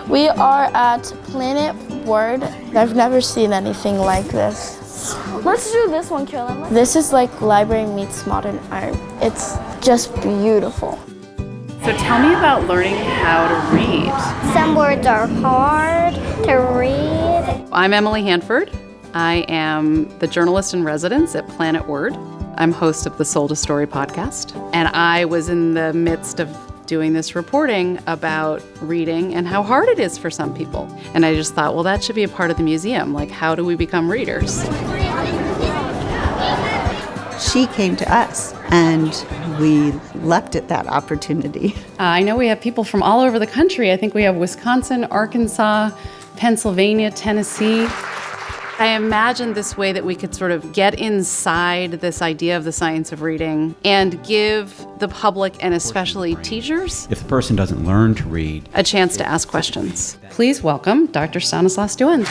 We are at Planet Word. I've never seen anything like this. Let's do this one, Carolyn. This is like library meets modern art. It's just beautiful. So tell me about learning how to read. Some words are hard to read. I'm Emily Hanford. I am the journalist in residence at Planet Word. I'm host of the Sold a Story podcast. And I was in the midst of doing this reporting about reading and how hard it is for some people. And I just thought, well, that should be a part of the museum. Like, how do we become readers? She came to us, and we leapt at that opportunity. I know we have people from all over the country. I think we have Wisconsin, Arkansas, Pennsylvania, Tennessee. I imagined this way that we could sort of get inside this idea of the science of reading and give the public, and especially teachers, if the person doesn't learn to read, a chance to ask questions. Please welcome Dr. Stanislas Dewan.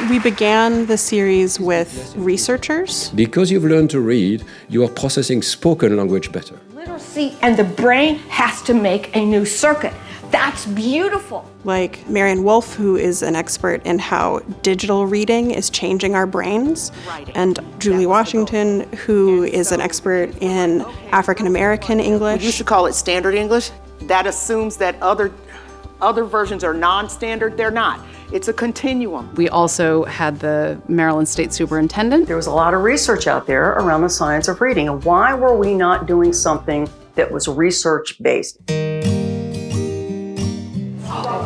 We began the series with researchers. Because you've learned to read, you are processing spoken language better. Literacy and the brain has to make a new circuit. That's beautiful. Like Marianne Wolf, who is an expert in how digital reading is changing our brains, and Julie Washington, who is an expert in African American English. We used to call it standard English. That assumes that other versions are non-standard. They're not. It's a continuum. We also had the Maryland State Superintendent. There was a lot of research out there around the science of reading, and why were we not doing something that was research-based?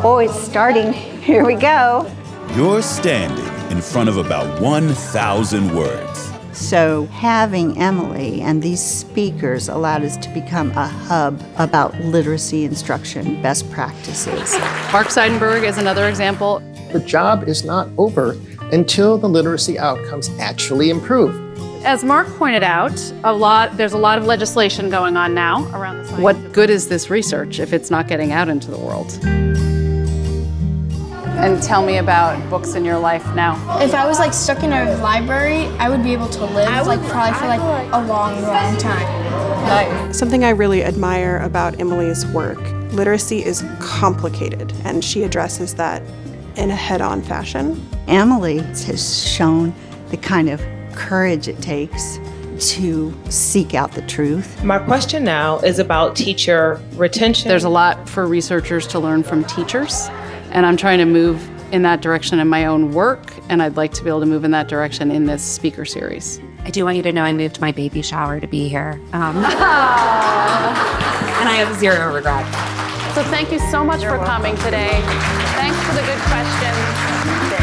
Oh, it's starting. Here we go. You're standing in front of about 1,000 words. So having Emily and these speakers allowed us to become a hub about literacy instruction, best practices. Mark Seidenberg is another example. The job is not over until the literacy outcomes actually improve. As Mark pointed out, there's a lot of legislation going on now around the science. What good is this research if it's not getting out into the world? And tell me about books in your life now. If I was like stuck in a library, I would be able to live probably for like a long, long time. Nice. Something I really admire about Emily's work, literacy is complicated, and she addresses that in a head-on fashion. Emily has shown the kind of courage it takes to seek out the truth. My question now is about teacher retention. There's a lot for researchers to learn from teachers, and I'm trying to move in that direction in my own work, and I'd like to be able to move in that direction in this speaker series. I do want you to know I moved my baby shower to be here. And I have zero regret. So thank you so much for coming today. Thanks for the good questions.